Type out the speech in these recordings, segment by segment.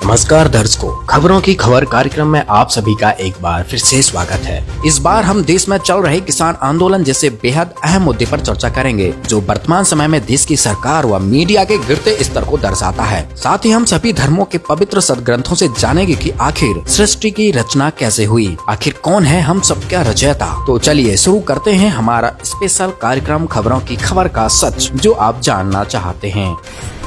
नमस्कार दर्शकों, खबरों की खबर कार्यक्रम में आप सभी का एक बार फिर से स्वागत है। इस बार हम देश में चल रहे किसान आंदोलन जैसे बेहद अहम मुद्दे पर चर्चा करेंगे, जो वर्तमान समय में देश की सरकार व मीडिया के गिरते स्तर को दर्शाता है। साथ ही हम सभी धर्मों के पवित्र सदग्रंथों से जानेंगे कि आखिर सृष्टि की रचना कैसे हुई, आखिर कौन है हम सबका रचयिता। तो चलिए शुरू करते हैं हमारा स्पेशल कार्यक्रम खबरों की खबर का सच, जो आप जानना चाहते हैं।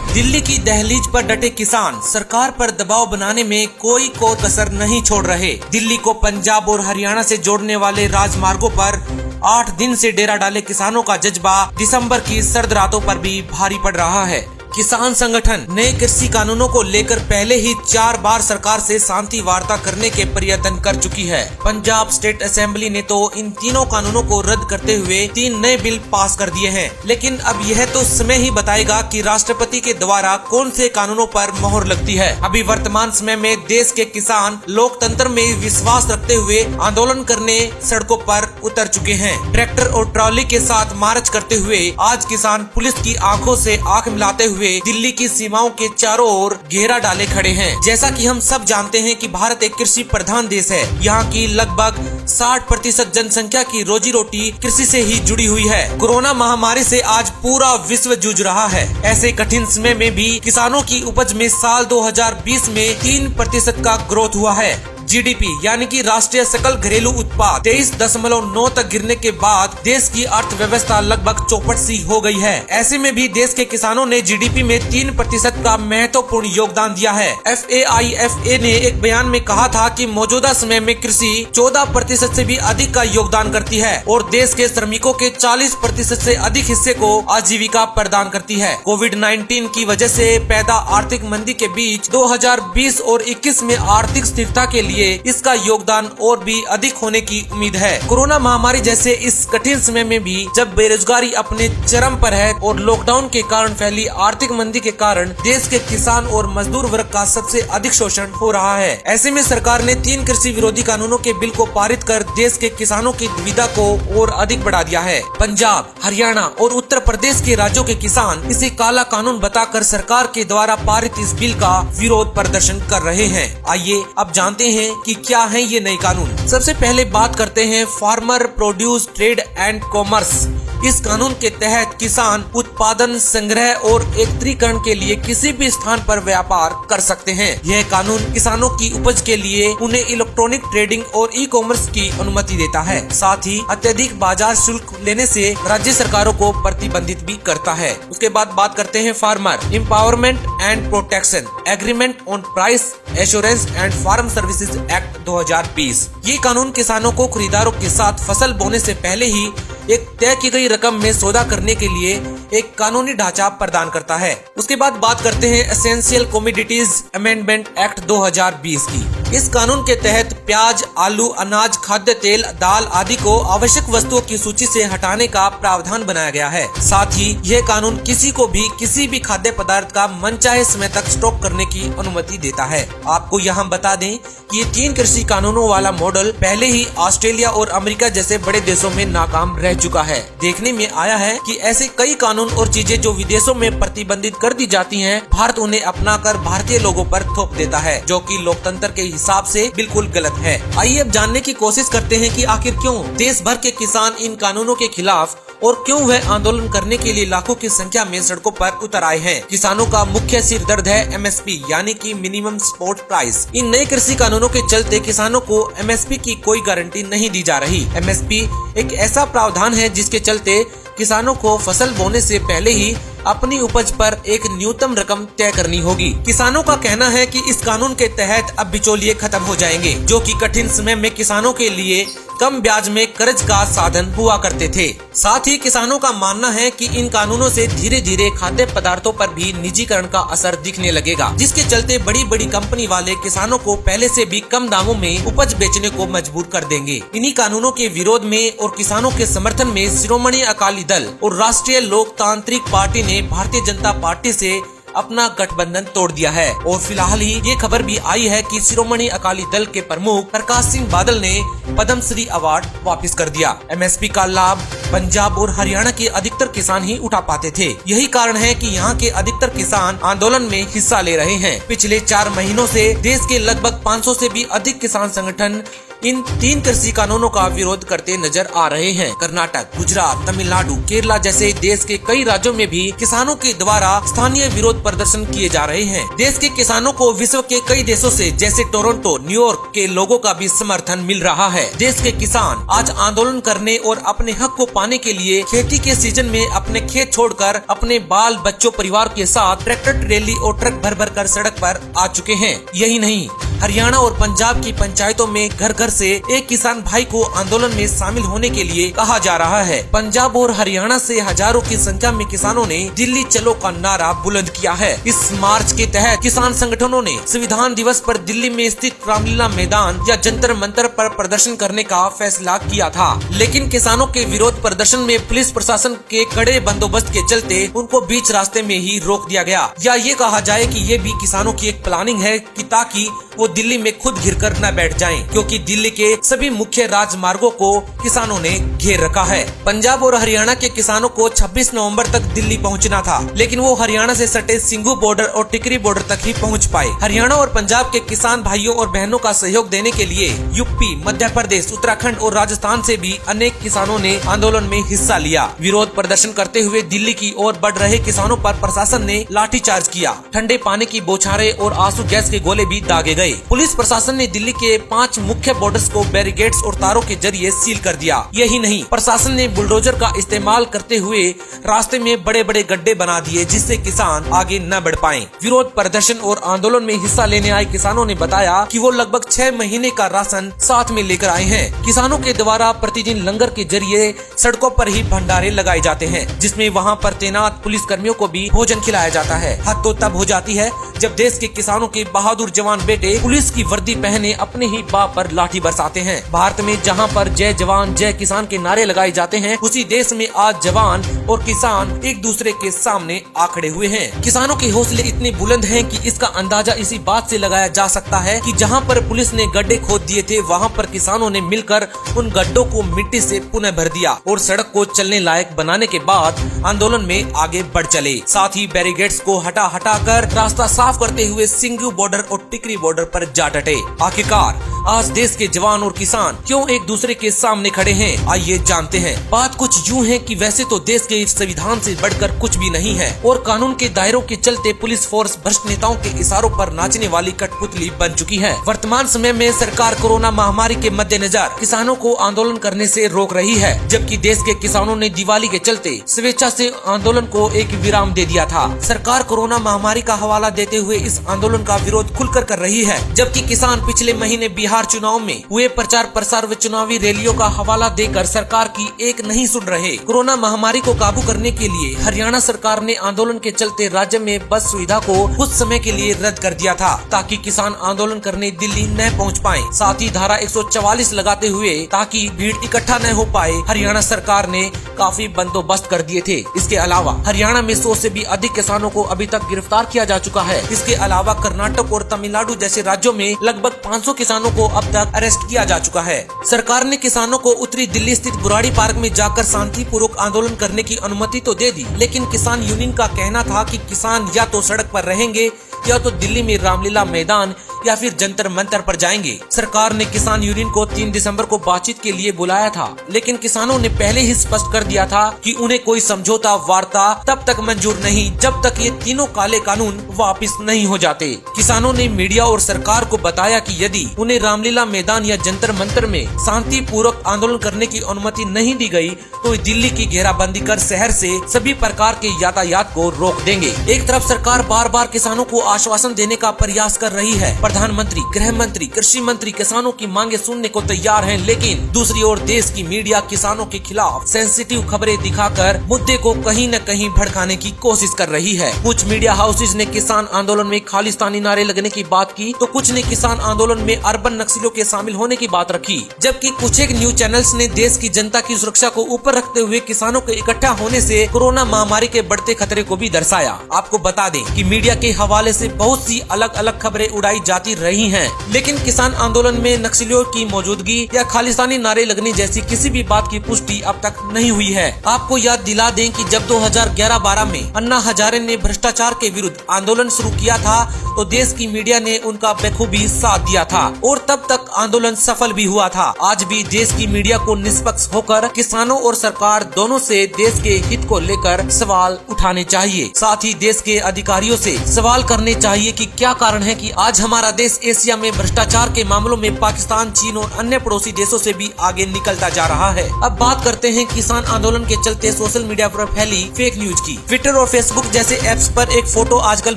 दिल्ली की दहलीज पर डटे किसान सरकार पर दबाव बनाने में कोई कसर नहीं छोड़ रहे। दिल्ली को पंजाब और हरियाणा से जोड़ने वाले राजमार्गों पर 8 दिन से डेरा डाले किसानों का जज्बा दिसंबर की सर्द रातों पर भी भारी पड़ रहा है। किसान संगठन नए कृषि कानूनों को लेकर पहले ही 4 बार सरकार से शांति वार्ता करने के प्रयत्न कर चुकी है। पंजाब स्टेट असेंबली ने तो इन तीनों कानूनों को रद्द करते हुए 3 नए बिल पास कर दिए हैं, लेकिन अब यह तो समय ही बताएगा कि राष्ट्रपति के द्वारा कौन से कानूनों पर मोहर लगती है। अभी वर्तमान समय में देश के किसान लोकतंत्र में विश्वास रखते हुए आंदोलन करने सड़कों पर उतर चुके हैं। ट्रैक्टर और ट्रॉली के साथ मार्च करते हुए आज किसान पुलिस की आंखों से आंख मिलाते हुए दिल्ली की सीमाओं के चारों ओर घेरा डाले खड़े हैं। जैसा कि हम सब जानते हैं कि भारत एक कृषि प्रधान देश है। यहाँ की लगभग 60% जनसंख्या की रोजी रोटी कृषि से ही जुड़ी हुई है। कोरोना महामारी से आज पूरा विश्व जूझ रहा है। ऐसे कठिन समय में भी किसानों की उपज में साल 2020 में 3% का ग्रोथ हुआ है। जीडीपी यानी कि राष्ट्रीय सकल घरेलू उत्पाद 23.9 तक गिरने के बाद देश की अर्थव्यवस्था लगभग चौपट सी हो गई है। ऐसे में भी देश के किसानों ने जीडीपी में 3% का महत्वपूर्ण योगदान दिया है। FAIFA ने एक बयान में कहा था कि मौजूदा समय में कृषि 14% से भी अधिक का योगदान करती है और देश के श्रमिकों के 40% से अधिक हिस्से को आजीविका प्रदान करती है। कोविड-19 की वजह से पैदा आर्थिक मंदी के बीच 2020 और 21 में आर्थिक स्थिरता के लिए इसका योगदान और भी अधिक होने की उम्मीद है। कोरोना महामारी जैसे इस कठिन समय में भी जब बेरोजगारी अपने चरम पर है और लॉकडाउन के कारण फैली आर्थिक मंदी के कारण देश के किसान और मजदूर वर्ग का सबसे अधिक शोषण हो रहा है। ऐसे में सरकार ने 3 कृषि विरोधी कानूनों के बिल को पारित कर देश के किसानों की दुविधा को और अधिक बढ़ा दिया है। पंजाब, हरियाणा और उत्तर प्रदेश के राज्यों के किसान इसे काला कानून बताकर सरकार के द्वारा पारित इस बिल का विरोध प्रदर्शन कर रहे हैं। आइए अब जानते हैं कि क्या है ये नए कानून। सबसे पहले बात करते हैं farmer produce trade and commerce. इस कानून के तहत किसान उत्पादन, संग्रह और एकत्रीकरण के लिए किसी भी स्थान पर व्यापार कर सकते हैं। यह कानून किसानों की उपज के लिए उन्हें इलेक्ट्रॉनिक ट्रेडिंग और ई कॉमर्स की अनुमति देता है। साथ ही अत्यधिक बाजार शुल्क लेने से राज्य सरकारों को प्रतिबंधित भी करता है। उसके बाद बात करते हैं farmer empowerment and protection agreement on price assurance and farm services act 2020। ये कानून किसानों को खरीदारों के साथ फसल बोने से पहले ही एक तय की गई रकम में सौदा करने के लिए एक कानूनी ढांचा प्रदान करता है। उसके बाद बात करते हैं एसेंशियल कमोडिटीज अमेंडमेंट एक्ट 2020 की। इस कानून के तहत प्याज, आलू, अनाज, खाद्य तेल, दाल आदि को आवश्यक वस्तुओं की सूची से हटाने का प्रावधान बनाया गया है। साथ ही यह कानून किसी को भी किसी भी खाद्य पदार्थ का मनचाहे समय तक स्टॉक करने की अनुमति देता है। आपको यहाँ बता दें कि ये 3 कृषि कानूनों वाला मॉडल पहले ही ऑस्ट्रेलिया और अमेरिका जैसे बड़े देशों में नाकाम रह चुका है। देखने में आया है कि ऐसे कई कानून और चीजें जो विदेशों में प्रतिबंधित कर दी जाती हैं, भारत उन्हें अपनाकर भारतीय लोगों पर थोप देता है, जो कि लोकतंत्र के हिसाब से बिल्कुल गलत है। आइए अब जानने की कोशिश करते हैं कि आखिर क्यों देश भर के किसान इन कानूनों के खिलाफ और क्यों वह आंदोलन करने के लिए लाखों की संख्या में सड़कों पर उतर आए हैं। किसानों का मुख्य सिर दर्द है MSP यानी कि मिनिमम सपोर्ट प्राइस। इन नए कृषि कानूनों के चलते किसानों को MSP की कोई गारंटी नहीं दी जा रही। MSP एक ऐसा प्रावधान है जिसके चलते किसानों को फसल बोने से पहले ही अपनी उपज पर एक न्यूनतम रकम तय करनी होगी। किसानों का कहना है कि इस कानून के तहत अब बिचौलिए खत्म हो जाएंगे, जो कि कठिन समय में किसानों के लिए कम ब्याज में कर्ज का साधन हुआ करते थे। साथ ही किसानों का मानना है कि इन कानूनों से धीरे धीरे खाद्य पदार्थों पर भी निजीकरण का असर दिखने लगेगा, जिसके चलते बड़ी बड़ी कंपनी वाले किसानों को पहले से भी कम दामों में उपज बेचने को मजबूर कर देंगे। इन्हीं कानूनों के विरोध में और किसानों के समर्थन में शिरोमणि अकाली दल और राष्ट्रीय लोकतांत्रिक पार्टी ने भारतीय जनता पार्टी से अपना गठबंधन तोड़ दिया है। और फिलहाल ही ये खबर भी आई है कि शिरोमणि अकाली दल के प्रमुख प्रकाश सिंह बादल ने पद्मश्री अवार्ड वापस कर दिया। MSP का लाभ पंजाब और हरियाणा के अधिकतर किसान ही उठा पाते थे। यही कारण है कि यहाँ के अधिकतर किसान आंदोलन में हिस्सा ले रहे हैं। पिछले 4 महीनों से देश के लगभग 500 से भी अधिक किसान संगठन इन 3 कृषि कानूनों का विरोध करते नजर आ रहे हैं। कर्नाटक, गुजरात, तमिलनाडु, केरला जैसे देश के कई राज्यों में भी किसानों के द्वारा स्थानीय विरोध प्रदर्शन किए जा रहे हैं। देश के किसानों को विश्व के कई देशों से जैसे टोरंटो, न्यूयॉर्क के लोगों का भी समर्थन मिल रहा है। देश के किसान आज आंदोलन करने और अपने हक को पाने के लिए खेती के सीजन में अपने खेत छोड़कर अपने बाल बच्चों परिवार के साथ ट्रैक्टर, ट्रेली और ट्रक भर भर कर सड़क पर आ चुके हैं। यही नहीं, हरियाणा और पंजाब की पंचायतों में घर घर से एक किसान भाई को आंदोलन में शामिल होने के लिए कहा जा रहा है। पंजाब और हरियाणा से हजारों की संख्या में किसानों ने दिल्ली चलो का नारा बुलंद किया है। इस मार्च के तहत किसान संगठनों ने संविधान दिवस पर दिल्ली में स्थित रामलीला मैदान या जंतर मंतर पर प्रदर्शन करने का फैसला किया था, लेकिन किसानों के विरोध प्रदर्शन में पुलिस प्रशासन के कड़े बंदोबस्त के चलते उनको बीच रास्ते में ही रोक दिया गया। या ये कहा जाए कि ये भी किसानों की एक प्लानिंग है कि ताकि वो दिल्ली में खुद घिर कर न बैठ जाएं, क्योंकि दिल्ली के सभी मुख्य राजमार्गों को किसानों ने घेर रखा है। पंजाब और हरियाणा के किसानों को 26 नवंबर तक दिल्ली पहुंचना था, लेकिन वो हरियाणा से सटे सिंघू बॉर्डर और टिकरी बॉर्डर तक ही पहुंच पाए। हरियाणा और पंजाब के किसान भाइयों और बहनों का सहयोग देने के लिए यूपी, मध्य प्रदेश, उत्तराखंड और राजस्थान से भी अनेक किसानों ने आंदोलन में हिस्सा लिया। विरोध प्रदर्शन करते हुए दिल्ली की ओर बढ़ रहे किसानों पर प्रशासन ने लाठीचार्ज किया। ठंडे पानी की बौछारें और आंसू गैस के गोले भी दागे गए। पुलिस प्रशासन ने दिल्ली के 5 मुख्य बॉर्डर्स को बैरिकेड्स और तारों के जरिए सील कर दिया। यही नहीं, प्रशासन ने बुलडोजर का इस्तेमाल करते हुए रास्ते में बड़े बड़े गड्ढे बना दिए, जिससे किसान आगे न बढ़ पाएं। विरोध प्रदर्शन और आंदोलन में हिस्सा लेने आए किसानों ने बताया कि वो लगभग 6 महीने का राशन साथ में लेकर आए हैं। किसानों के द्वारा प्रतिदिन लंगर के जरिए सड़कों पर ही भंडारे लगाए जाते हैं, जिसमें वहाँ पर तैनात पुलिस कर्मियों को भी भोजन खिलाया जाता है। हद तो तब हो जाती है जब देश के किसानों के बहादुर जवान बेटे पुलिस की वर्दी पहने अपने ही बाप पर लाठी बरसाते हैं। भारत में जहां पर जय जवान जय किसान के नारे लगाए जाते हैं, उसी देश में आज जवान और किसान एक दूसरे के सामने आ खड़े हुए हैं। किसानों के हौसले इतने बुलंद हैं कि इसका अंदाजा इसी बात से लगाया जा सकता है कि जहां पर पुलिस ने गड्ढे खोद दिए थे, वहां पर किसानों ने मिलकर उन गड्ढों को मिट्टी से पुनः भर दिया और सड़क को चलने लायक बनाने के बाद आंदोलन में आगे बढ़ चले। साथ ही बैरिकेड्स को हटा कर रास्ता साफ करते हुए सिंघू बॉर्डर और टिकरी बॉर्डर पर जा डटे। आखिरकार आज देश के जवान और किसान क्यों एक दूसरे के सामने खड़े हैं, आइए जानते हैं। बात कुछ यूं है कि वैसे तो देश के संविधान से बढ़कर कुछ भी नहीं है और कानून के दायरों के चलते पुलिस फोर्स भ्रष्ट नेताओं के इशारों पर नाचने वाली कठपुतली बन चुकी है। वर्तमान समय में सरकार कोरोना महामारी के मद्देनजर किसानों को आंदोलन करने से रोक रही है, जबकि देश के किसानों ने दिवाली के चलते स्वेच्छा से आंदोलन को एक विराम दे दिया था। सरकार कोरोना महामारी का हवाला देते हुए इस आंदोलन का विरोध खुलकर कर रही है, जबकि किसान पिछले महीने बिहार चुनाव में हुए प्रचार प्रसार व चुनावी रैलियों का हवाला देकर सरकार की एक नहीं सुन रहे। कोरोना महामारी को काबू करने के लिए हरियाणा सरकार ने आंदोलन के चलते राज्य में बस सुविधा को कुछ समय के लिए रद्द कर दिया था, ताकि किसान आंदोलन करने दिल्ली न पहुंच पाएं। साथ ही धारा 144 लगाते हुए ताकि भीड़ इकट्ठा न हो पाए, हरियाणा सरकार ने काफी बंदोबस्त कर दिए थे। इसके अलावा हरियाणा में 100 से भी अधिक किसानों को अभी तक गिरफ्तार किया जा चुका है। इसके अलावा कर्नाटक और तमिलनाडु जैसे राज्यों में लगभग 500 किसानों को अब तक अरेस्ट किया जा चुका है। सरकार ने किसानों को उत्तरी दिल्ली स्थित बुराड़ी पार्क में जाकर शांतिपूर्वक आंदोलन करने की अनुमति तो दे दी, लेकिन किसान यूनियन का कहना था कि किसान या तो सड़क पर रहेंगे या तो दिल्ली में रामलीला मैदान या फिर जंतर मंतर पर जाएंगे। सरकार ने किसान यूनियन को 3 दिसंबर को बातचीत के लिए बुलाया था, लेकिन किसानों ने पहले ही स्पष्ट कर दिया था कि उन्हें कोई समझौता वार्ता तब तक मंजूर नहीं जब तक ये तीनों काले कानून वापस नहीं हो जाते। किसानों ने मीडिया और सरकार को बताया कि यदि उन्हें रामलीला मैदान या जंतर मंतर में शांतिपूर्वक आंदोलन करने की अनुमति नहीं दी गई तो दिल्ली की घेराबंदी कर शहर से सभी प्रकार के यातायात को रोक देंगे। एक तरफ सरकार बार बार किसानों को आश्वासन देने का प्रयास कर रही है, प्रधानमंत्री, गृह मंत्री, कृषि मंत्री किसानों की मांगे सुनने को तैयार हैं, लेकिन दूसरी ओर देश की मीडिया किसानों के खिलाफ सेंसिटिव खबरें दिखाकर मुद्दे को कहीं न कहीं भड़काने की कोशिश कर रही है। कुछ मीडिया हाउसेज ने किसान आंदोलन में खालिस्तानी नारे लगने की बात की तो कुछ ने किसान आंदोलन में अर्बन नक्सलियों के शामिल होने की बात रखी, जबकि कुछ एक न्यूज चैनल्स ने देश की जनता की सुरक्षा को ऊपर रखते हुए किसानों के इकट्ठा होने से कोरोना महामारी के बढ़ते खतरे को भी दर्शाया। आपको बता दें कि मीडिया के हवाले से बहुत सी अलग अलग खबरें उड़ाई जाती दिखाती रही हैं, लेकिन किसान आंदोलन में नक्सलियों की मौजूदगी या खालिस्तानी नारे लगने जैसी किसी भी बात की पुष्टि अब तक नहीं हुई है। आपको याद दिला दें कि जब 2011-12 में अन्ना हजारे ने भ्रष्टाचार के विरुद्ध आंदोलन शुरू किया था तो देश की मीडिया ने उनका बखूबी साथ दिया था और तब तक आंदोलन सफल भी हुआ था। आज भी देश की मीडिया को निष्पक्ष होकर किसानों और सरकार दोनों से देश के हित को लेकर सवाल उठाने चाहिए। साथ ही देश के अधिकारियों से सवाल करने चाहिए कि क्या कारण है कि आज हमारा देश एशिया में भ्रष्टाचार के मामलों में पाकिस्तान, चीन और अन्य पड़ोसी देशों से भी आगे निकलता जा रहा है। अब बात करते हैं किसान आंदोलन के चलते सोशल मीडिया पर फैली फेक न्यूज की। ट्विटर और फेसबुक जैसे ऐप्स पर एक फोटो आजकल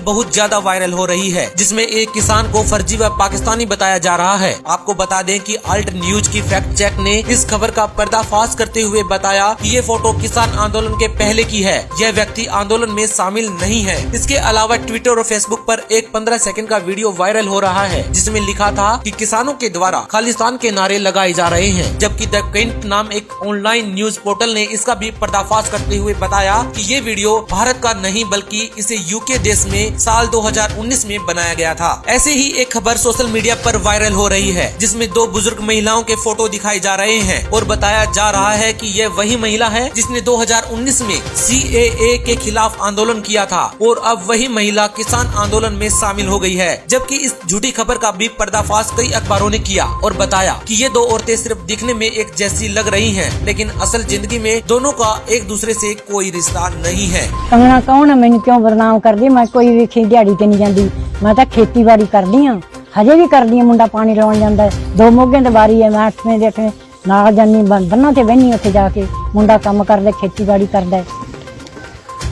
बहुत ज्यादा वायरल हो रही है, जिसमें एक किसान को फर्जी व पाकिस्तानी बताया जा रहा है। आपको बता दें कि अल्ट न्यूज की फैक्ट चेक ने इस खबर का पर्दाफाश करते हुए बताया कि ये फोटो किसान आंदोलन के पहले की है। यह व्यक्ति आंदोलन में शामिल नहीं है। इसके अलावा ट्विटर और फेसबुक पर एक 15 सेकंड का वीडियो वायरल हो रहा है, जिसमें लिखा था कि किसानों के द्वारा खालिस्तान के नारे लगाए जा रहे हैं, जबकि द कैंट नाम एक ऑनलाइन न्यूज पोर्टल ने इसका भी पर्दाफाश करते हुए बताया कि ये वीडियो भारत का नहीं बल्कि इसे यूके देश में साल 2019 में बनाया गया था। ऐसे ही एक खबर सोशल मीडिया पर वायरल हो रही है, जिसमें 2 बुजुर्ग महिलाओं के फोटो दिखाए जा रहे हैं और बताया जा रहा है कि यह वही महिला है जिसने 2019 में CAA के खिलाफ आंदोलन किया था और अब वही महिला किसान आंदोलन में शामिल हो गई है। जबकि इस झूठी खबर का भी पर्दाफाश कई अखबारों ने किया और बताया कि ये 2 औरतें सिर्फ दिखने में एक जैसी लग रही हैं, लेकिन असल जिंदगी में दोनों का एक दूसरे से कोई रिश्ता नहीं है। कंगना कौन है, मैंने क्यों बदनाम कर दी? मैं कोई भी दिहाड़ी ते नहीं जाती, मैं तो खेतीबाड़ी करदी हाँ, हजे भी करदी हाँ। मुंडा पानी लाउण जांदा है, 2 मोगे दी बारी है, मैं 8वें ਦੇ 8वें नाल जानी बन्ना ते बहनी उत्थे जाके मुंडा काम करदा, खेतीबाड़ी करदा है।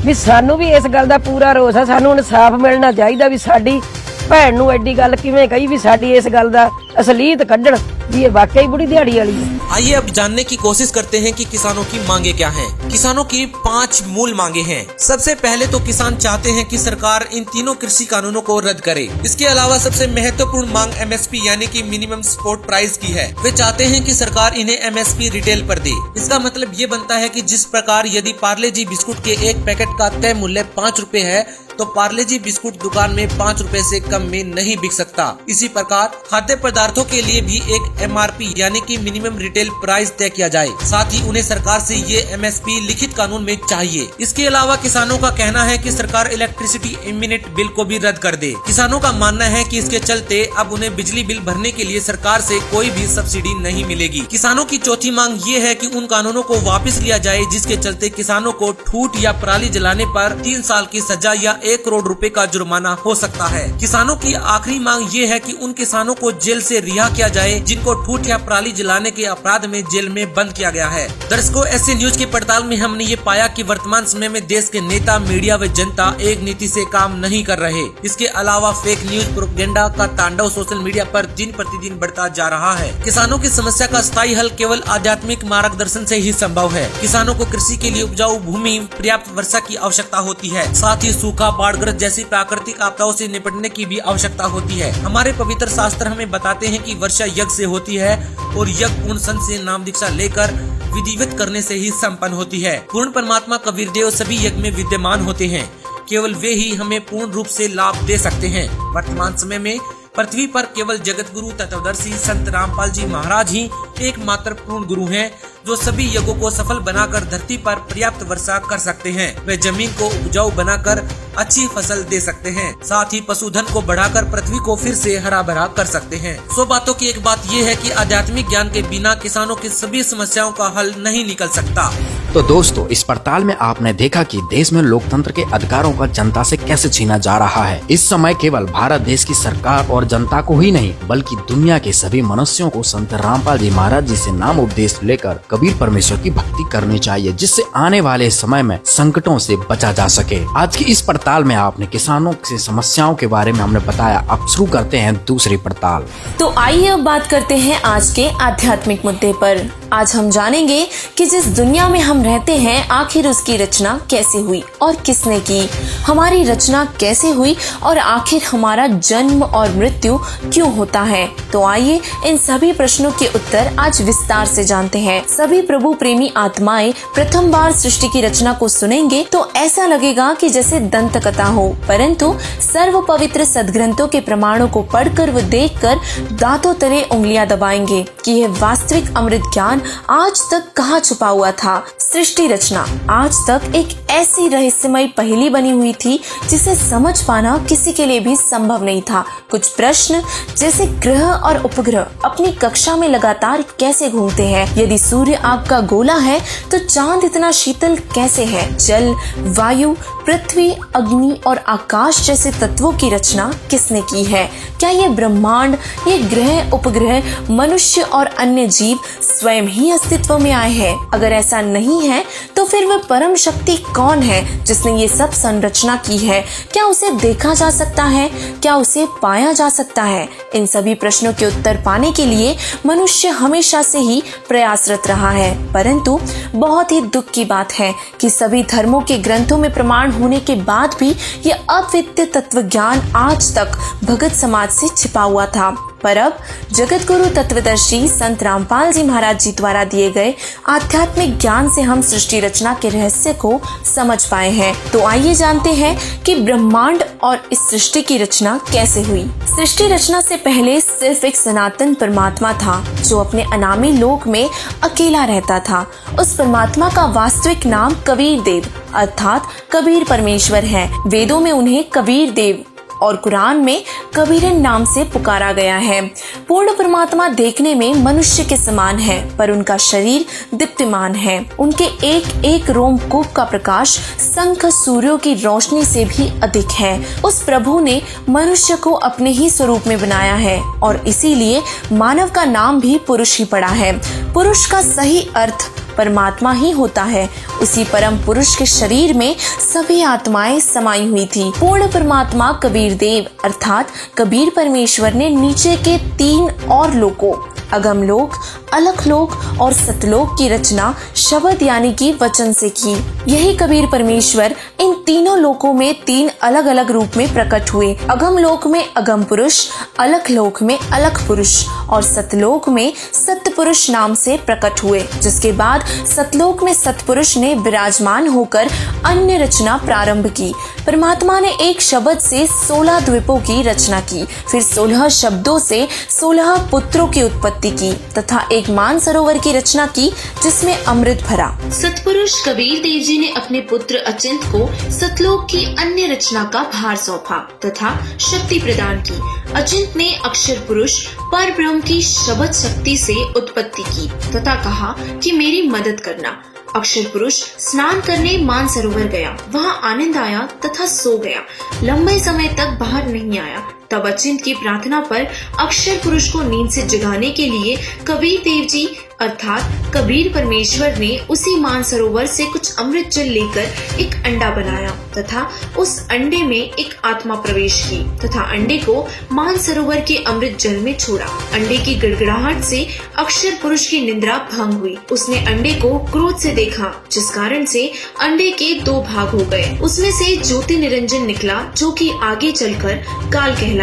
भी सानू भी इस गल दा पूरा रोस है, सानू इंसाफ मिलना चाहिए भी साडी भैन नूं एडी गल किवें कही भी साडी इस गल दा असलीयत कड्ढण भी ये वाकई बुढ़ी दिहाड़ी वाली है। आइए अब जानने की कोशिश करते हैं कि किसानों की मांगे क्या हैं। किसानों की 5 मूल मांगे हैं। सबसे पहले तो किसान चाहते हैं कि सरकार इन तीनों कृषि कानूनों को रद्द करे। इसके अलावा सबसे महत्वपूर्ण मांग MSP यानी कि मिनिमम सपोर्ट प्राइस की है। वे चाहते हैं कि सरकार इन्हें MSP रिटेल पर दे। इसका मतलब ये बनता है कि जिस प्रकार यदि पार्ले जी बिस्कुट के एक पैकेट का तय मूल्य 5 रुपए है तो पार्ले जी बिस्कुट दुकान में 5 रुपए से कम में नहीं बिक सकता। इसी प्रकार खाद्य पदार्थों के लिए भी एक MRP यानी कि मिनिमम रिटेल प्राइस तय किया जाए। साथ ही उन्हें सरकार से ये MSP लिखित कानून में चाहिए। इसके अलावा किसानों का कहना है कि सरकार इलेक्ट्रिसिटी इमिनेट बिल को भी रद्द कर दे। किसानों का मानना है कि इसके चलते अब उन्हें बिजली बिल भरने के लिए सरकार से कोई भी सब्सिडी नहीं मिलेगी। किसानों की चौथी मांग ये है कि उन कानूनों को वापस लिया जाए जिसके चलते किसानों को ठूठ या पराली जलाने पर 3 साल की सजा या 1 करोड़ रुपए का जुर्माना हो सकता है। किसानों की आखिरी मांग ये है कि उन किसानों को जेल से रिहा किया जाए जिनको ठूठ या पराली जलाने के अपराध में जेल में बंद किया गया है। दर्शकों, ऐसे न्यूज की पड़ताल में हमने ये पाया कि वर्तमान समय में देश के नेता, मीडिया व जनता एक नीति से काम नहीं कर रहे। इसके अलावा फेक न्यूज, प्रोपेगेंडा का तांडव सोशल मीडिया पर दिन प्रतिदिन बढ़ता जा रहा है। किसानों की समस्या का स्थायी हल केवल आध्यात्मिक मार्गदर्शन से ही संभव है। किसानों को कृषि के लिए उपजाऊ भूमि, पर्याप्त वर्षा की आवश्यकता होती है। साथ ही सूखा, बाढ़ जैसी प्राकृतिक आपदाओं से निपटने की भी आवश्यकता होती है। हमारे पवित्र शास्त्र हमें बताते हैं कि वर्षा यज्ञ से होती है और यज्ञ पूर्ण संत से नाम दीक्षा लेकर विधिवत करने से ही संपन्न होती है। पूर्ण परमात्मा कबीर देव सभी यज्ञ में विद्यमान होते हैं। केवल वे ही हमें पूर्ण रूप से लाभ दे सकते हैं। वर्तमान समय में पृथ्वी पर केवल जगत गुरु तत्वदर्शी संत रामपाल जी महाराज ही एकमात्र पूर्ण गुरु हैं जो सभी यज्ञों को सफल बनाकर धरती पर पर्याप्त वर्षा कर सकते हैं। वे जमीन को उपजाऊ बनाकर अच्छी फसल दे सकते हैं। साथ ही पशुधन को बढ़ाकर पृथ्वी को फिर से हरा भरा कर सकते हैं। 100 बातों की एक बात ये है कि आध्यात्मिक ज्ञान के बिना किसानों की सभी समस्याओं का हल नहीं निकल सकता। तो दोस्तों, इस पड़ताल में आपने देखा कि देश में लोकतंत्र के अधिकारों का जनता से कैसे छीना जा रहा है। इस समय केवल भारत देश की सरकार और जनता को ही नहीं बल्कि दुनिया के सभी मनुष्यों को संत रामपाल जी महाराज जी से नाम उपदेश लेकर कबीर परमेश्वर की भक्ति करनी चाहिए, जिससे आने वाले समय में संकटों से बचा जा सके। आज की इस पड़ताल में आपने किसानों से समस्याओं के बारे में हमने बताया। अब शुरू करते हैं दूसरी पड़ताल। तो आइए अब बात करते हैं आज के आध्यात्मिक मुद्दे पर। आज हम जानेंगे कि जिस दुनिया में हम हम रहते हैं, आखिर उसकी रचना कैसे हुई और किसने की? हमारी रचना कैसे हुई और आखिर हमारा जन्म और मृत्यु क्यों होता है? तो आइए इन सभी प्रश्नों के उत्तर आज विस्तार से जानते हैं। सभी प्रभु प्रेमी आत्माएं प्रथम बार सृष्टि की रचना को सुनेंगे तो ऐसा लगेगा कि जैसे दंत कथा हो, परंतु सर्व पवित्र सदग्रंथों के प्रमाणों को पढ़कर व देखकर दांतों तले उंगलियां दबाएंगे कि यह वास्तविक अमृत ज्ञान आज तक कहाँ छुपा हुआ था। सृष्टि रचना आज तक एक ऐसी रहस्यमय पहेली बनी हुई थी जिसे समझ पाना किसी के लिए भी संभव नहीं था। कुछ प्रश्न जैसे ग्रह और उपग्रह अपनी कक्षा में लगातार कैसे घूमते हैं? यदि सूर्य आग का गोला है तो चांद इतना शीतल कैसे है? जल, वायु, पृथ्वी, अग्नि और आकाश जैसे तत्वों की रचना किसने की है? क्या ये ब्रह्मांड, ये ग्रह, उपग्रह, मनुष्य और अन्य जीव स्वयं ही अस्तित्व में आए हैं? अगर ऐसा नहीं है तो फिर वह परम शक्ति कौन है जिसने ये सब संरचना की है? क्या उसे देखा जा सकता है? क्या उसे पाया जा सकता है? इन सभी प्रश्नों के उत्तर पाने के लिए मनुष्य हमेशा से ही प्रयासरत रहा है, परंतु बहुत ही दुख की बात है कि सभी धर्मों के ग्रंथों में प्रमाण होने के बाद भी ये अद्वितीय तत्व ज्ञान आज तक भगत समाज से छिपा हुआ था। पर अब जगत गुरु तत्वदर्शी संत रामपाल जी महाराज जी द्वारा दिए गए आध्यात्मिक ज्ञान से हम सृष्टि रचना के रहस्य को समझ पाए हैं। तो आइए जानते हैं कि ब्रह्मांड और इस सृष्टि की रचना कैसे हुई। सृष्टि रचना से पहले सिर्फ एक सनातन परमात्मा था जो अपने अनामी लोक में अकेला रहता था। उस परमात्मा का वास्तविक नाम कबीर देव अर्थात कबीर परमेश्वर है। वेदों में उन्हें कबीर देव और कुरान में कबीरन नाम से पुकारा गया है। पूर्ण परमात्मा देखने में मनुष्य के समान है, पर उनका शरीर दीप्तिमान है। उनके एक एक रोमकूप का प्रकाश संख सूर्यों की रोशनी से भी अधिक है। उस प्रभु ने मनुष्य को अपने ही स्वरूप में बनाया है और इसीलिए मानव का नाम भी पुरुष ही पड़ा है। पुरुष का सही अर्थ परमात्मा ही होता है। उसी परम पुरुष के शरीर में सभी आत्माएं समाई हुई थी। पूर्ण परमात्मा कबीर देव अर्थात कबीर परमेश्वर ने नीचे के 3 और लोकों अगम लोक, अलख लोक और सतलोक की रचना शब्द यानी कि वचन से की। यही कबीर परमेश्वर इन तीनों लोकों में 3 अलग अलग रूप में प्रकट हुए। अगम लोक में अगम पुरुष, अलख लोक में अलख पुरुष और सतलोक में सतपुरुष नाम से प्रकट हुए। जिसके बाद सतलोक में सतपुरुष ने विराजमान होकर अन्य रचना प्रारंभ की। परमात्मा ने एक शब्द से 16 द्वीपों की रचना की, फिर 16 शब्दों से 16 पुत्रों की उत्पत्ति की तथा एक मानसरोवर की रचना की जिसमें अमृत भरा। सतपुरुष कबीर देव जी ने अपने पुत्र अचिंत को सतलोक की अन्य रचना का भार सौंपा तथा शक्ति प्रदान की। अचिंत ने अक्षर पुरुष पर ब्रह्म की शब्द शक्ति से उत्पत्ति की तथा कहा कि मेरी मदद करना। अक्षर पुरुष स्नान करने मानसरोवर गया, वहाँ आनंद आया तथा सो गया। लंबे समय तक बाहर नहीं आया। तब अचिंत की प्रार्थना पर अक्षर पुरुष को नींद से जगाने के लिए कबीर देव जी अर्थात कबीर परमेश्वर ने उसी मानसरोवर से कुछ अमृत जल लेकर एक अंडा बनाया तथा उस अंडे में एक आत्मा प्रवेश की तथा अंडे को मानसरोवर के अमृत जल में छोड़ा। अंडे की गड़गड़ाहट से अक्षर पुरुष की निद्रा भंग हुई। उसने अंडे को क्रोध से देखा, जिस कारण से अंडे के 2 भाग हो गए। उसमें से ज्योति निरंजन निकला जो कि आगे चलकर काल कहलाया।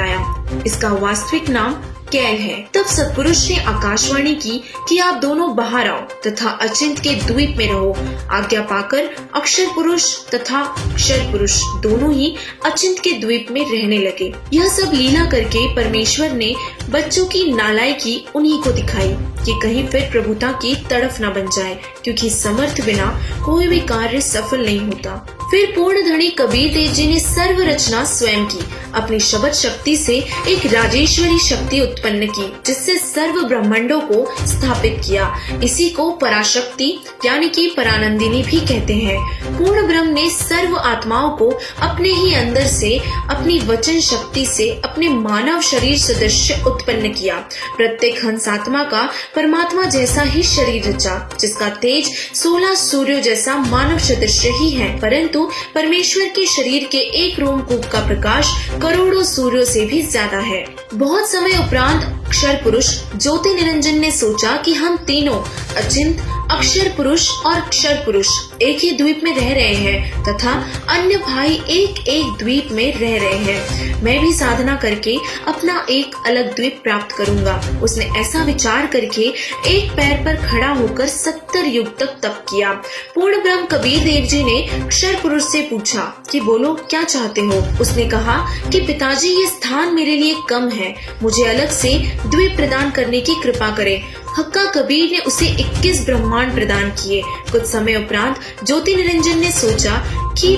इसका वास्तविक नाम कैल है। तब सतपुरुष ने आकाशवाणी की कि आप दोनों बाहर आओ तथा अचिंत के द्वीप में रहो। आज्ञा पाकर अक्षर पुरुष तथा अक्षर पुरुष दोनों ही अचिंत के द्वीप में रहने लगे। यह सब लीला करके परमेश्वर ने बच्चों की नालायकी उन्हीं को दिखाई कि कहीं फिर प्रभुता की तड़फ न बन जाए, क्योंकि समर्थ बिना कोई भी कार्य सफल नहीं होता। फिर पूर्ण धनी कबीर देव जी ने सर्व रचना स्वयं की। अपनी शब्द शक्ति से एक राजेश्वरी शक्ति उत्पन्न की, जिससे सर्व ब्रह्मांडों को स्थापित किया। इसी को पराशक्ति यानी कि परानंदिनी भी कहते हैं। पूर्ण ब्रह्म ने सर्व आत्माओं को अपने ही अंदर से अपनी वचन शक्ति से अपने मानव शरीर सदृश उत्पन्न किया। प्रत्येक हंसात्मा का परमात्मा जैसा ही शरीर रचा, जिसका तेज 16 सूर्यों जैसा मानव सदृश ही है, परंतु परमेश्वर के शरीर के एक रोमकूप का प्रकाश करोड़ों सूर्यों से भी ज्यादा है। बहुत समय उपरांत अक्षर पुरुष ज्योति निरंजन ने सोचा कि हम तीनों अचिंत, अक्षर पुरुष और क्षर पुरुष एक ही द्वीप में रह रहे हैं तथा अन्य भाई एक एक द्वीप में रह रहे हैं। मैं भी साधना करके अपना एक अलग द्वीप प्राप्त करूंगा। उसने ऐसा विचार करके एक पैर पर खड़ा होकर 70 युग तक तप किया। पूर्ण ब्रह्म कबीर देव जी ने क्षर पुरुष से पूछा कि बोलो क्या चाहते हो। उसने कहा कि पिताजी ये स्थान मेरे लिए कम है, मुझे अलग से द्वीप प्रदान करने की कृपा करें। हक्का कबीर ने उसे 21 ब्रह्मांड प्रदान किए। कुछ समय उपरांत ज्योति निरंजन ने सोचा कि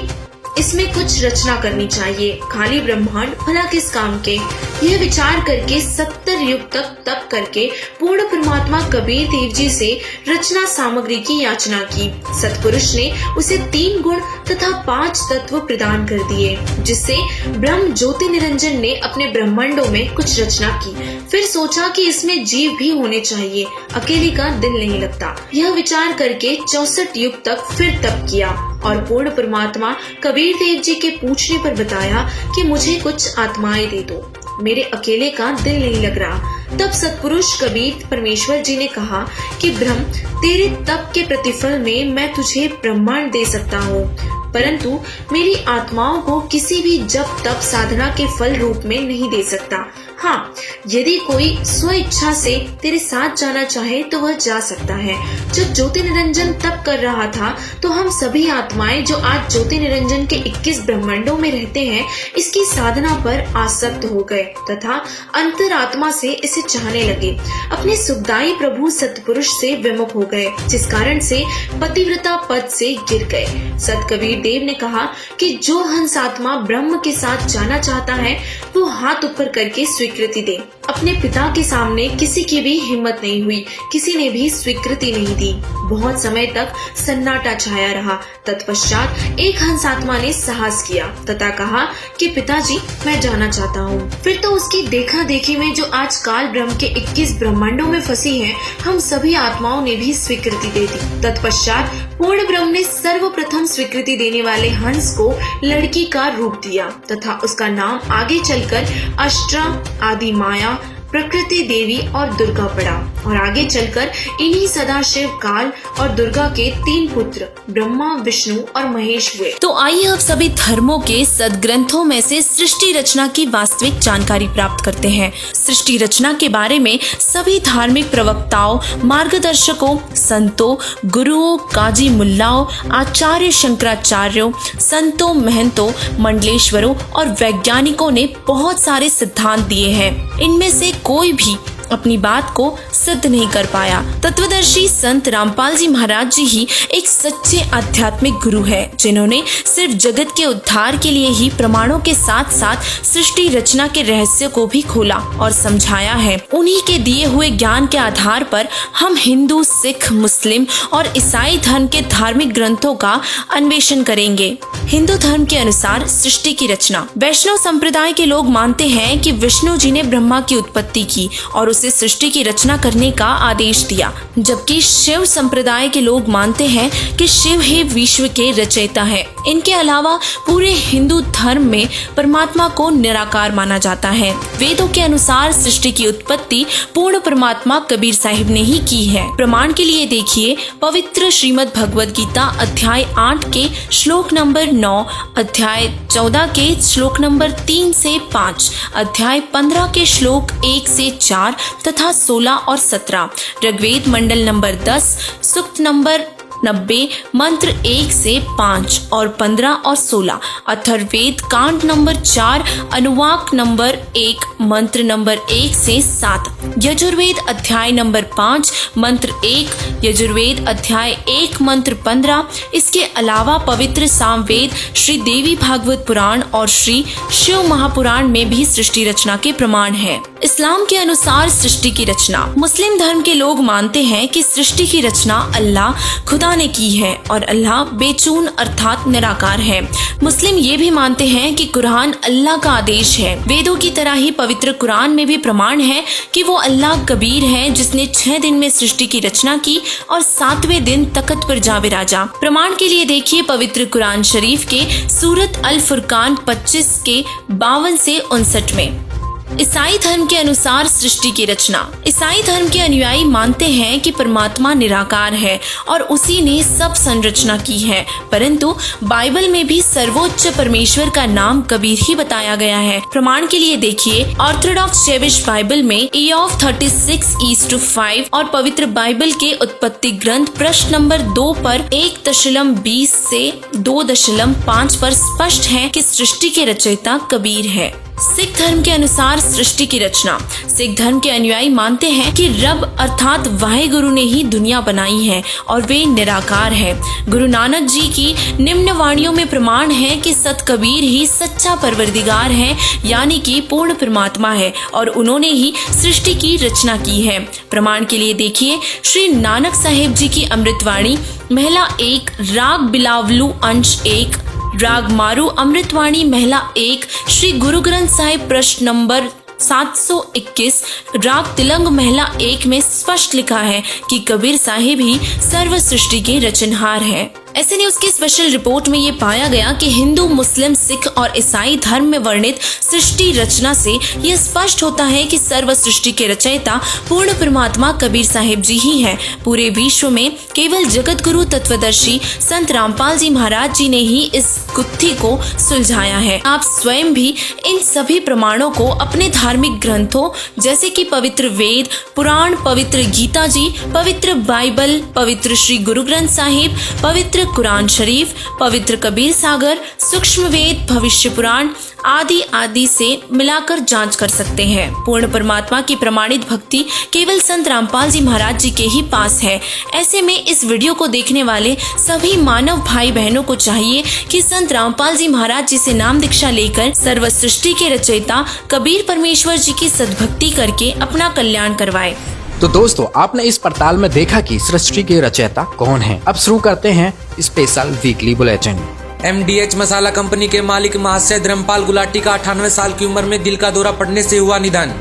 इसमें कुछ रचना करनी चाहिए, खाली ब्रह्मांड भला किस काम के। यह विचार करके 70 युग तक तप करके पूर्ण परमात्मा कबीर देव जी से रचना सामग्री की याचना की। सतपुरुष ने उसे 3 गुण तथा 5 तत्व प्रदान कर दिए, जिससे ब्रह्म ज्योति निरंजन ने अपने ब्रह्मांडों में कुछ रचना की। फिर सोचा कि इसमें जीव भी होने चाहिए, अकेले का दिल नहीं लगता। यह विचार करके 64 युग तक फिर तप किया और पूर्ण परमात्मा कबीर देव जी के पूछने पर बताया कि मुझे कुछ आत्माएं दे दो, मेरे अकेले का दिल नहीं लग रहा। तब सतपुरुष कबीर परमेश्वर जी ने कहा कि ब्रह्म, तेरे तप के प्रतिफल में मैं तुझे ब्रह्मांड दे सकता हूँ, परंतु मेरी आत्माओं को किसी भी जप तप साधना के फल रूप में नहीं दे सकता। हाँ, यदि कोई स्व इच्छा से तेरे साथ जाना चाहे तो वह जा सकता है। जब ज्योति निरंजन तप कर रहा था तो हम सभी आत्माएं जो आज ज्योति निरंजन के 21 ब्रह्मांडों में रहते हैं, इसकी साधना पर आसक्त हो गए तथा अंतरात्मा से इसे चाहने लगे। अपने सुखदायी प्रभु सतपुरुष से विमुख हो गए, जिस कारण से पतिव्रता पद से गिर गए। सत कबीर देव ने कहा कि जो हंस आत्मा ब्रह्म के साथ जाना चाहता है वो हाथ ऊपर करके स्वीकृति दे। अपने पिता के सामने किसी की भी हिम्मत नहीं हुई, किसी ने भी स्वीकृति नहीं दी। बहुत समय तक सन्नाटा छाया रहा। तत्पश्चात एक हंस आत्मा ने साहस किया तथा कहा कि पिताजी, मैं जाना चाहता हूँ। फिर तो उसकी देखा देखी में जो आज काल ब्रह्म के 21 ब्रह्मांडों में फंसी हैं, हम सभी आत्माओं ने भी स्वीकृति दे दी। तत्पश्चात पूर्ण ब्रह्म ने सर्वप्रथम स्वीकृति देने वाले हंस को लड़की का रूप दिया तथा उसका नाम आगे चलकर अष्टा, आदि माया, प्रकृति देवी और दुर्गा पड़ा और आगे चलकर इन्हीं सदाशिव, काल और दुर्गा के 3 पुत्र ब्रह्मा, विष्णु और महेश हुए। तो आइए अब सभी धर्मों के सदग्रंथों में से सृष्टि रचना की वास्तविक जानकारी प्राप्त करते हैं। सृष्टि रचना के बारे में सभी धार्मिक प्रवक्ताओं, मार्गदर्शकों, संतों, गुरुओं, काजी मुल्लाओं, आचार्य शंकराचार्यों, संतों, महंतों, मंडलेश्वरों और वैज्ञानिकों ने बहुत सारे सिद्धांत दिए हैं। इनमें से कोई भी अपनी बात को सिद्ध नहीं कर पाया। तत्वदर्शी संत रामपाल जी महाराज जी ही एक सच्चे आध्यात्मिक गुरु है, जिन्होंने सिर्फ जगत के उद्धार के लिए ही प्रमाणों के साथ साथ सृष्टि रचना के रहस्य को भी खोला और समझाया है। उन्हीं के दिए हुए ज्ञान के आधार पर हम हिंदू, सिख, मुस्लिम और ईसाई धर्म के धार्मिक ग्रंथों का अन्वेषण करेंगे। हिंदू धर्म के अनुसार सृष्टि की रचना। वैष्णव संप्रदाय के लोग मानते हैं कि विष्णु जी ने ब्रह्मा की उत्पत्ति की और उसे सृष्टि की रचना करने का आदेश दिया, जबकि शिव संप्रदाय के लोग मानते हैं कि शिव ही विश्व के रचयिता है। इनके अलावा पूरे हिंदू धर्म में परमात्मा को निराकार माना जाता है। वेदों के अनुसार सृष्टि की उत्पत्ति पूर्ण परमात्मा कबीर साहिब ने ही की है। प्रमाण के लिए देखिए पवित्र श्रीमद् भगवद गीता अध्याय 8 के श्लोक नंबर 9, अध्याय 14 के श्लोक नंबर 3 से 5, अध्याय 15 के श्लोक 1 से 4 तथा 16 और 17, ऋग्वेद मंडल नंबर 10, सूक्त नंबर 90, मंत्र 1 से 5 और 15 और 16, अथर्ववेद कांड नंबर 4, अनुवाक नंबर 1, मंत्र नंबर 1 से 7, यजुर्वेद अध्याय नंबर 5, मंत्र 1, यजुर्वेद अध्याय 1, मंत्र 15। इसके अलावा पवित्र सामवेद, श्री देवी भागवत पुराण और श्री शिव महापुराण में भी सृष्टि रचना के प्रमाण है। इस्लाम के अनुसार सृष्टि की रचना। मुस्लिम धर्म के लोग मानते हैं कि सृष्टि की रचना अल्लाह खुदा ने की है और अल्लाह बेचून अर्थात निराकार है। मुस्लिम ये भी मानते हैं कि कुरान अल्लाह का आदेश है। वेदों की तरह ही पवित्र कुरान में भी प्रमाण है कि वो अल्लाह कबीर है, जिसने 6 दिन में सृष्टि की रचना की और 7वें दिन तख्त पर जा विराजा। प्रमाण के लिए देखिए पवित्र कुरान शरीफ के सूरत अल फुरकान 25 के 52 से 59 में। ईसाई धर्म के अनुसार सृष्टि की रचना। ईसाई धर्म के अनुयायी मानते हैं कि परमात्मा निराकार है और उसी ने सब संरचना की है, परंतु बाइबल में भी सर्वोच्च परमेश्वर का नाम कबीर ही बताया गया है। प्रमाण के लिए देखिए ऑर्थोडॉक्स जेविश बाइबल में ईयॉब 36:5 और पवित्र बाइबल के उत्पत्ति ग्रंथ पृष्ठ नंबर 2 पर 1.20 से 2.5 पर स्पष्ट है कि सृष्टि के रचयिता कबीर है। सिख धर्म के अनुसार सृष्टि की रचना। सिख धर्म के अनुयायी मानते हैं कि रब अर्थात वाहेगुरु ने ही दुनिया बनाई है और वे निराकार है। गुरु नानक जी की निम्न वाणियों में प्रमाण है कि सत कबीर ही सच्चा परवरदिगार है, यानी कि पूर्ण परमात्मा है और उन्होंने ही सृष्टि की रचना की है। प्रमाण के लिए देखिए श्री नानक साहेब जी की अमृतवाणी महिला 1 राग बिलावलू अंश 1 राग मारू अमृतवाणी महिला 1 श्री गुरु ग्रंथ साहिब पृष्ठ नंबर 721 राग तिलंग महिला 1 में स्पष्ट लिखा है कि कबीर साहिब ही सर्व सृष्टि के रचनहार है। ऐसे न्यूज की स्पेशल रिपोर्ट में ये पाया गया कि हिंदू, मुस्लिम, सिख और ईसाई धर्म में वर्णित सृष्टि रचना से यह स्पष्ट होता है कि सर्व सृष्टि के रचयिता पूर्ण परमात्मा कबीर साहिब जी ही है। पूरे विश्व में केवल जगत गुरु तत्वदर्शी संत रामपाल जी महाराज जी ने ही इस गुत्थी को सुलझाया है। आप स्वयं भी इन सभी प्रमाणों को अपने धार्मिक ग्रंथों जैसे कि पवित्र वेद, पुराण, पवित्र गीता जी, पवित्र बाइबल, पवित्र श्री गुरु ग्रंथ साहिब, पवित्र कुरान शरीफ, पवित्र कबीर सागर, सूक्ष्म वेद, भविष्य पुराण आदि से मिलाकर जांच कर सकते हैं। पूर्ण परमात्मा की प्रमाणित भक्ति केवल संत रामपाल जी महाराज जी के ही पास है। ऐसे में इस वीडियो को देखने वाले सभी मानव भाई बहनों को चाहिए कि संत रामपाल जी महाराज जी से नाम दीक्षा लेकर सर्व सृष्टि के रचयिता कबीर परमेश्वर जी की सद्भक्ति करके अपना कल्याण करवाए। तो दोस्तों, आपने इस पड़ताल में देखा कि सृष्टि के रचयिता कौन है। अब शुरू करते हैं स्पेशल वीकली बुलेटिन। MDH मसाला कंपनी के मालिक महाशय धर्मपाल गुलाटी का 98 साल की उम्र में दिल का दौरा पड़ने से हुआ निधन।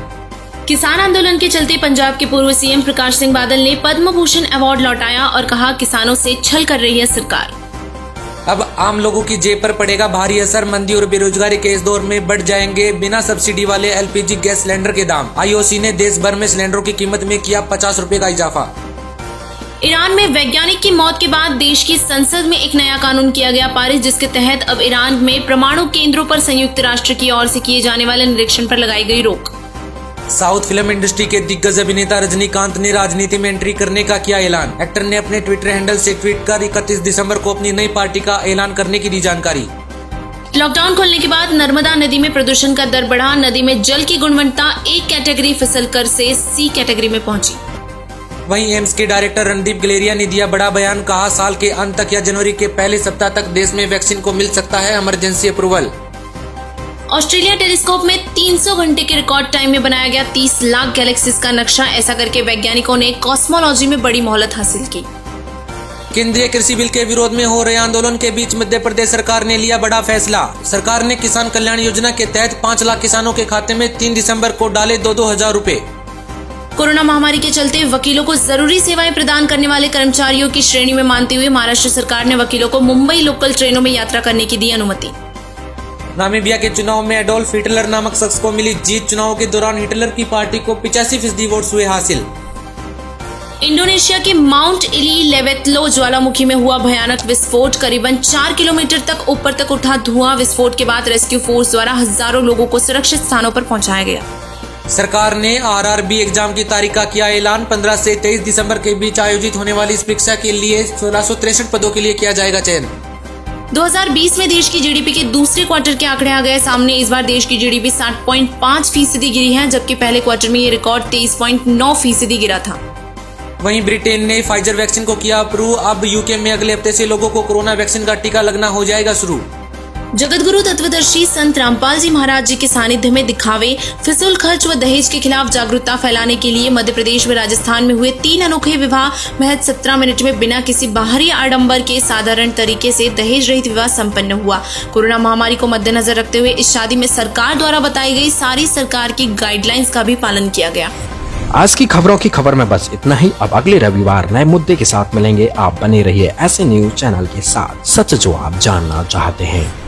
किसान आंदोलन के चलते पंजाब के पूर्व सीएम प्रकाश सिंह बादल ने पद्म भूषण अवार्ड लौटाया और कहा किसानों से छल कर रही है सरकार। अब आम लोगों की जेब पर पड़ेगा भारी असर। मंदी और बेरोजगारी के इस दौर में बढ़ जाएंगे बिना सब्सिडी वाले LPG गैस सिलेंडर के दाम। IOC ने देश भर में सिलेंडरों की कीमत में किया 50 रुपए का इजाफा। ईरान में वैज्ञानिक की मौत के बाद देश की संसद में एक नया कानून किया गया पारित, जिसके तहत अब ईरान में परमाणु केंद्रों पर संयुक्त राष्ट्र की ओर से किए जाने वाले निरीक्षण पर लगाई गई रोक। साउथ फिल्म इंडस्ट्री के दिग्गज अभिनेता रजनीकांत ने राजनीति में एंट्री करने का किया ऐलान। एक्टर ने अपने ट्विटर हैंडल से ट्वीट कर 31 दिसंबर को अपनी नई पार्टी का ऐलान करने की दी जानकारी। लॉकडाउन खोलने के बाद नर्मदा नदी में प्रदूषण का दर बढ़ा। नदी में जल की गुणवत्ता A कैटेगरी फिसलकर से C कैटेगरी में पहुंची। वहीं एम्स के डायरेक्टर रणदीप गुलेरिया ने दिया बड़ा बयान। कहा साल के अंत तक या जनवरी के पहले सप्ताह तक देश में वैक्सीन को मिल सकता है इमरजेंसी अप्रूवल। ऑस्ट्रेलिया टेलीस्कोप में 300 घंटे के रिकॉर्ड टाइम में बनाया गया 30 लाख गैलेक्सीज का नक्शा। ऐसा करके वैज्ञानिकों ने कॉस्मोलॉजी में बड़ी मोहलत हासिल की। केंद्रीय कृषि बिल के विरोध में हो रहे आंदोलन के बीच मध्य प्रदेश सरकार ने लिया बड़ा फैसला। सरकार ने किसान कल्याण योजना के तहत 5 लाख किसानों के खाते में 3 दिसंबर को डाले 2-2 हजार रुपए। कोरोना महामारी के चलते वकीलों को जरूरी सेवाएं प्रदान करने वाले कर्मचारियों की श्रेणी में मानते हुए महाराष्ट्र सरकार ने वकीलों को मुंबई लोकल ट्रेनों में यात्रा करने की दी अनुमति। नामीबिया के चुनाव में एडोल्फ हिटलर नामक शख्स को मिली जीत। चुनाव के दौरान हिटलर की पार्टी को 85% वोट हुए हासिल। इंडोनेशिया के माउंट इली लेवेतलो ज्वालामुखी में हुआ भयानक विस्फोट। करीबन 4 किलोमीटर तक ऊपर तक उठा धुआं। विस्फोट के बाद रेस्क्यू फोर्स द्वारा हजारों लोगों को सुरक्षित स्थानों पर पहुंचाया गया। सरकार ने RRB एग्जाम की तारीख का किया ऐलान। 15 से 23 दिसंबर के बीच आयोजित होने वाली इस परीक्षा के लिए 1663 पदों के लिए किया जाएगा चयन। 2020 में देश की जीडीपी के दूसरे क्वार्टर के आंकड़े आ गए सामने। इस बार देश की जीडीपी 60.5% गिरी है, जबकि पहले क्वार्टर में ये रिकॉर्ड 23.9% गिरा था। वहीं ब्रिटेन ने फाइजर वैक्सीन को किया अप्रूव। अब यूके में अगले हफ्ते से लोगों को कोरोना वैक्सीन का टीका लगना हो जाएगा शुरू। जगतगुरु तत्वदर्शी संत रामपाल जी महाराज जी के सानिध्य में दिखावे, फिजूल खर्च व दहेज के खिलाफ जागरूकता फैलाने के लिए मध्य प्रदेश व राजस्थान में हुए 3 अनोखे विवाह महज 17 मिनट में बिना किसी बाहरी आडंबर के साधारण तरीके से दहेज रहित विवाह संपन्न हुआ। कोरोना महामारी को मद्देनजर रखते हुए इस शादी में सरकार द्वारा बताई गई सारी सरकार की गाइडलाइंस का भी पालन किया गया। आज की खबरों की खबर में बस इतना ही। अब अगले रविवार नए मुद्दे के साथ मिलेंगे। आप बने रहिए ऐसे न्यूज चैनल के साथ, सच जो आप जानना चाहते हैं।